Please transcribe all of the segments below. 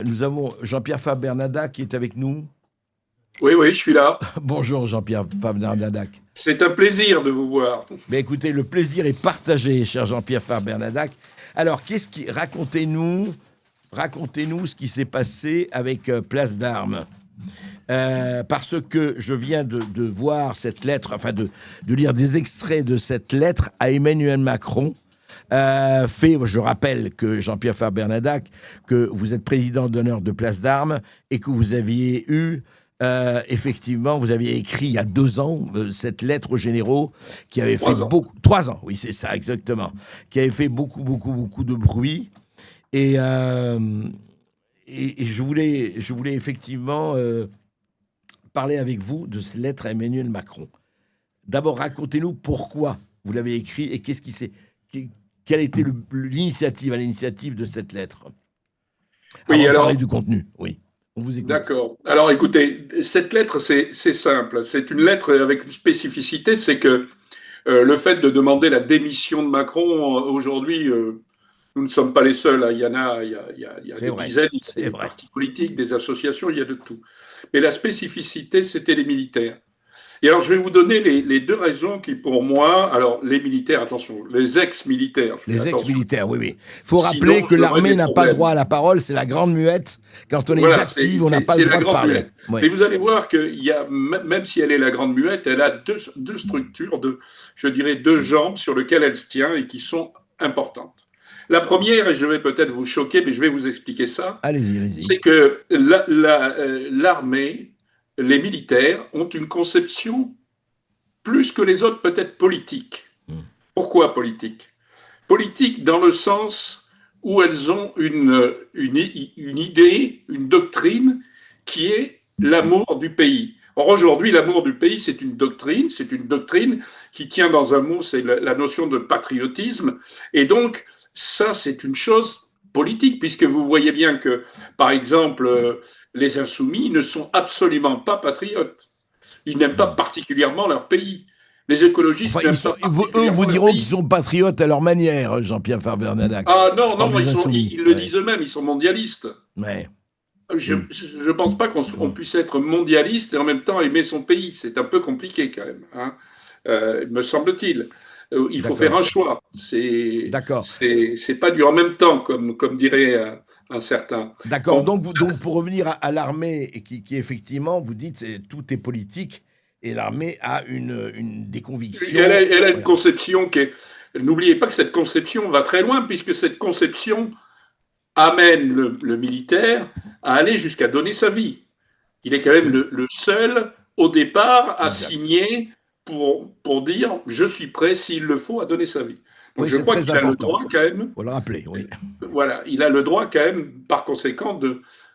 Nous avons Jean-Pierre Fabre-Bernadac qui est avec nous. Oui, oui, je suis là. Bonjour Jean-Pierre Fabre-Bernadac. C'est un plaisir de vous voir. Mais écoutez, le plaisir est partagé, cher Jean-Pierre Fabre-Bernadac. Alors, racontez-nous ce qui s'est passé avec Place d'Armes. Parce que je viens de voir cette lettre, enfin de lire des extraits de cette lettre à Emmanuel Macron. Je rappelle que Jean-Pierre Fabre-Bernadac, que vous êtes président d'honneur de Place d'Armes et que vous aviez eu, effectivement, vous aviez écrit il y a 2 ans cette lettre aux généraux qui avait fait beaucoup... 3 ans, oui, c'est ça, exactement. Qui avait fait beaucoup de bruit. Et je voulais effectivement parler avec vous de cette lettre à Emmanuel Macron. D'abord, racontez-nous pourquoi vous l'avez écrit et qu'est-ce qui s'est... Quelle était l'initiative de cette lettre? Oui, alors parler du contenu, oui. On vous écoute. D'accord. Alors, écoutez, cette lettre, c'est simple. C'est une lettre avec une spécificité, c'est que le fait de demander la démission de Macron, aujourd'hui, nous ne sommes pas les seuls. Hein. Il y en a, il y a des dizaines, il y a des partis politiques, des associations, il y a de tout. Mais la spécificité, c'était les militaires. Et alors, je vais vous donner les 2 raisons qui, pour moi, alors les militaires, attention, les ex-militaires. Ex-militaires, oui. Il faut rappeler que l'armée n'a pas le droit à la parole, c'est la grande muette. Quand on est active, on n'a pas le droit de parler. Oui. Et vous allez voir qu'il y a, même si elle est la grande muette, elle a deux structures, je dirais 2 jambes sur lesquelles elle se tient et qui sont importantes. La première, et je vais peut-être vous choquer, mais je vais vous expliquer ça. Allez-y. C'est que l'armée, les militaires ont une conception plus que les autres peut-être politique. Pourquoi politique? Politique dans le sens où elles ont une idée, une doctrine qui est l'amour du pays. Or aujourd'hui, l'amour du pays, c'est une doctrine qui tient dans un mot, c'est la notion de patriotisme. Et donc, ça, c'est une chose politique, puisque vous voyez bien que, par exemple, les insoumis ne sont absolument pas patriotes. Ils n'aiment pas particulièrement leur pays. Les écologistes eux vous diront qu'ils sont patriotes à leur manière, Jean-Pierre Fabre-Bernadac. Ah non, ils le disent eux-mêmes, ils sont mondialistes. Ouais. Je ne pense pas qu'on puisse être mondialiste et en même temps aimer son pays. C'est un peu compliqué quand même, hein, me semble-t-il. Il faut faire un choix. D'accord. C'est pas du en même temps, comme dirait un certain. D'accord. Donc, pour revenir à l'armée, qui effectivement, vous dites, tout est politique, et l'armée a des convictions. Elle a une conception qui est... N'oubliez pas que cette conception va très loin, puisque cette conception amène le militaire à aller jusqu'à donner sa vie. Il est quand même le seul, au départ, à signer pour dire « je suis prêt, s'il le faut, à donner sa vie ». Donc je crois qu'il a le droit quand même... Faut le rappeler, oui. Voilà, il a le droit quand même, par conséquent,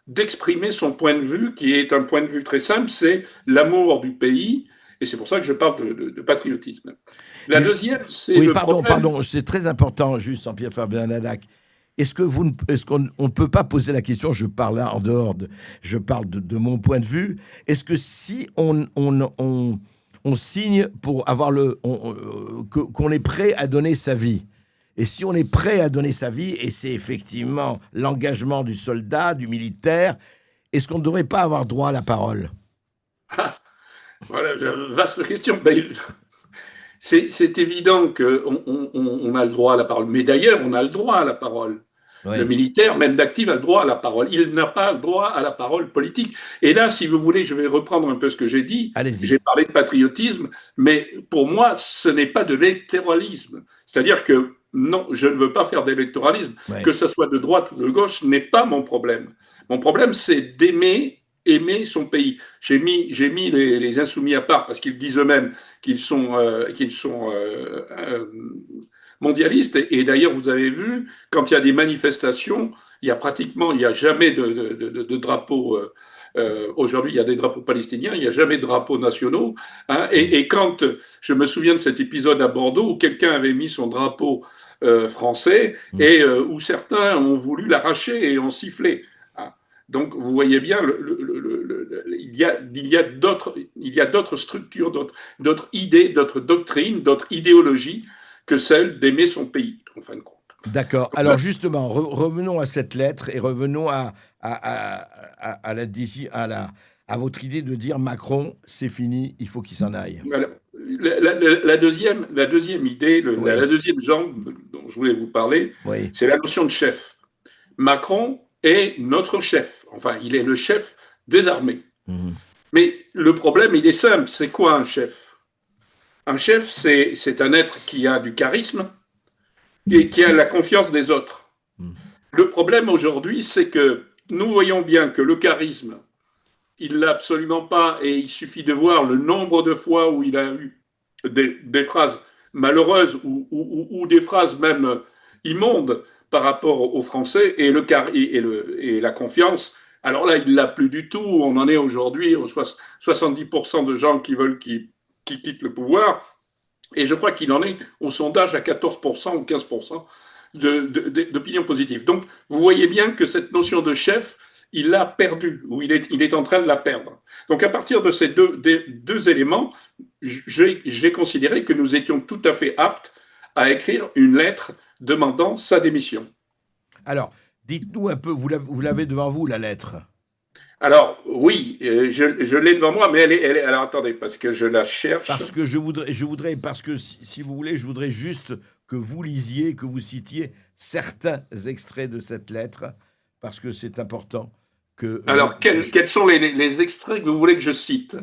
d'exprimer son point de vue, qui est un point de vue très simple, c'est l'amour du pays, et c'est pour ça que je parle de patriotisme. La deuxième, c'est le problème... Pardon, c'est très important, juste, Jean-Pierre Fabre-Bernadac. Est-ce qu'on ne peut pas poser la question, je parle là en dehors, je parle de mon point de vue, est-ce que si on signe pour avoir qu'on est prêt à donner sa vie, et si on est prêt à donner sa vie, et c'est effectivement l'engagement du soldat, du militaire, est-ce qu'on ne devrait pas avoir droit à la parole? Voilà, vaste question. C'est évident qu'on a le droit à la parole. Mais d'ailleurs, on a le droit à la parole. Oui. Le militaire, même d'actif, a le droit à la parole. Il n'a pas le droit à la parole politique. Et là, si vous voulez, je vais reprendre un peu ce que j'ai dit. J'ai parlé de patriotisme, mais pour moi, ce n'est pas de l'électoralisme. C'est-à-dire que non, je ne veux pas faire d'électoralisme. Oui. Que ce soit de droite ou de gauche n'est pas mon problème. Mon problème, c'est aimer son pays. J'ai mis les insoumis à part parce qu'ils disent eux-mêmes qu'ils sont mondialistes. Et d'ailleurs, vous avez vu, quand il y a des manifestations, il n'y a jamais de drapeau. Aujourd'hui, il y a des drapeaux palestiniens, il n'y a jamais de drapeaux nationaux. Hein, et quand je me souviens de cet épisode à Bordeaux où quelqu'un avait mis son drapeau français et où certains ont voulu l'arracher et ont sifflé. Donc, vous voyez bien, il y a d'autres structures, d'autres idées, d'autres doctrines, d'autres idéologies que celle d'aimer son pays, en fin de compte. D'accord. Alors justement, revenons à cette lettre et revenons à votre idée de dire Macron, c'est fini, il faut qu'il s'en aille. Voilà. La deuxième idée, la Oui, deuxième jambe dont je voulais vous parler, oui. c'est la notion de chef. Macron est notre chef. Enfin, il est le chef des armées. Mhm, Mais le problème, il est simple. C'est quoi un chef? Un chef, c'est un être qui a du charisme et qui a la confiance des autres. mhm. Le problème aujourd'hui, c'est que nous voyons bien que le charisme, il l'a absolument pas, et il suffit de voir le nombre de fois où il a eu des phrases malheureuses ou des phrases même immondes par rapport aux Français et la confiance. Alors là, il l'a plus du tout. On en est aujourd'hui aux 70% de gens qui veulent qu'il quitte le pouvoir. Et je crois qu'il en est au sondage à 14% ou 15% d'opinion positive. Donc, vous voyez bien que cette notion de chef, il l'a perdue, ou il est en train de la perdre. Donc, à partir de ces deux éléments, j'ai considéré que nous étions tout à fait aptes à écrire une lettre demandant sa démission. Alors, dites-nous un peu, vous l'avez devant vous, la lettre. Alors, oui, je l'ai devant moi, mais alors attendez, parce que je la cherche. Parce que parce que si vous voulez, je voudrais juste que vous lisiez, que vous citiez certains extraits de cette lettre, parce que c'est important que vous Alors, quels sont les extraits que vous voulez que je cite?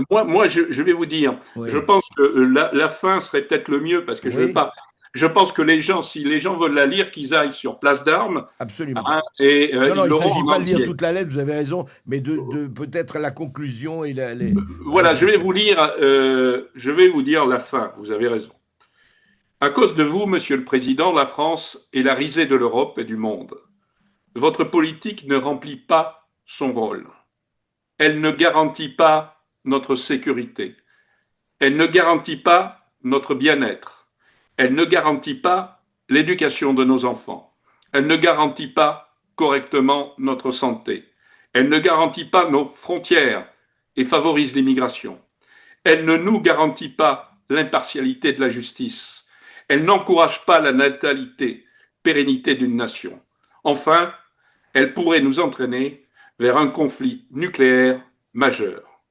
Moi, je vais vous dire, je Oui, pense que la fin serait peut-être le mieux, parce que je veux oui, pas. Je pense que si les gens veulent la lire, qu'ils aillent sur Place d'Armes, absolument. hein, et Non, ils non, il ne l'auront s'agit en pas de lire entier. toute la lettre, vous avez raison, mais de peut-être la conclusion et Voilà, résolution. je vais vous dire la fin, vous avez raison. À cause de vous, Monsieur le Président, la France est la risée de l'Europe et du monde. Votre politique ne remplit pas son rôle. Elle ne garantit pas notre sécurité. Elle ne garantit pas notre bien-être. Elle ne garantit pas l'éducation de nos enfants. Elle ne garantit pas correctement notre santé. Elle ne garantit pas nos frontières et favorise l'immigration. Elle ne nous garantit pas l'impartialité de la justice. Elle n'encourage pas la natalité, pérennité d'une nation. Enfin, elle pourrait nous entraîner vers un conflit nucléaire majeur.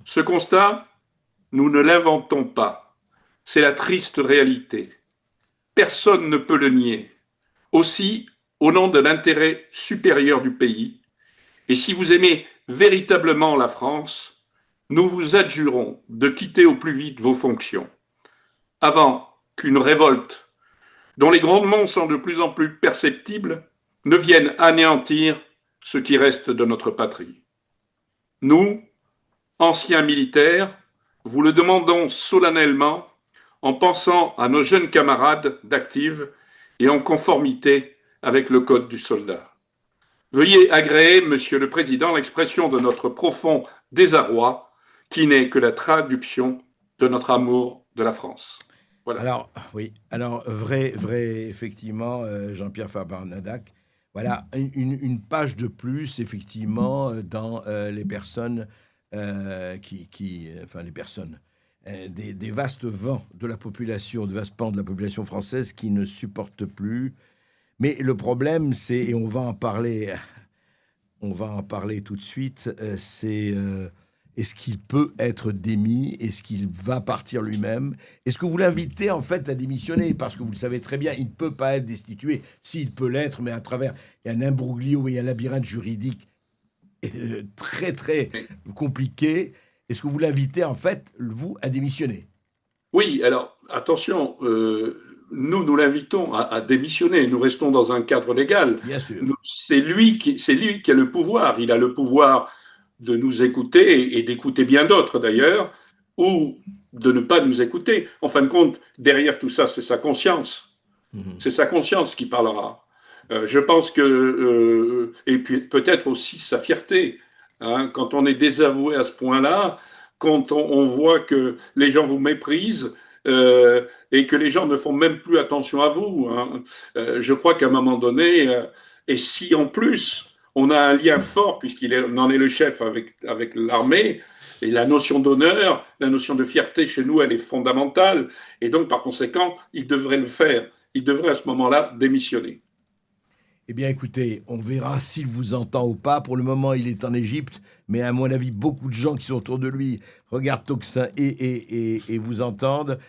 Ce constat, nous ne l'inventons pas. C'est la triste réalité. Personne ne peut le nier. Aussi, au nom de l'intérêt supérieur du pays, et si vous aimez véritablement la France, nous vous adjurons de quitter au plus vite vos fonctions, avant qu'une révolte, dont les grondements sont de plus en plus perceptibles, ne vienne anéantir ce qui reste de notre patrie. Nous, anciens militaires, vous le demandons solennellement en pensant à nos jeunes camarades d'active et en conformité avec le code du soldat. Veuillez agréer, Monsieur le Président, l'expression de notre profond désarroi, qui n'est que la traduction de notre amour de la France. Voilà. Alors, oui, alors, effectivement, Jean-Pierre Fabre-Nadac, voilà, une page de plus, effectivement, dans les personnes enfin, les personnes, des vastes vents de la population, de vastes pans de la population française qui ne supportent plus. Mais le problème, c'est, et on va en parler tout de suite, c'est est-ce qu'il peut être démis? Est-ce qu'il va partir lui-même? Est-ce que vous l'invitez en fait à démissionner? Parce que vous le savez très bien, il ne peut pas être destitué. S'il peut l'être, mais à travers il y a un imbroglio et un labyrinthe juridique très très compliqué. Est-ce que vous l'invitez en fait, vous, à démissionner? Oui, alors attention, nous l'invitons à démissionner. Nous restons dans un cadre légal. Bien sûr. C'est lui qui a le pouvoir. Il a le pouvoir de nous écouter et d'écouter bien d'autres d'ailleurs, ou de ne pas nous écouter. En fin de compte, derrière tout ça, c'est sa conscience. Mhm. C'est sa conscience qui parlera. Je pense que, et puis peut-être aussi sa fierté, hein, quand on est désavoué à ce point-là, quand on voit que les gens vous méprisent et que les gens ne font même plus attention à vous, hein, je crois qu'à un moment donné, et si en plus on a un lien fort, puisqu'il en est le chef avec l'armée, et la notion d'honneur, la notion de fierté chez nous, elle est fondamentale, et donc par conséquent, il devrait le faire. il devrait à ce moment-là démissionner. Eh bien, écoutez, on verra s'il vous entend ou pas. Pour le moment, il est en Égypte, mais à mon avis, beaucoup de gens qui sont autour de lui regardent Tocsin et vous entendent.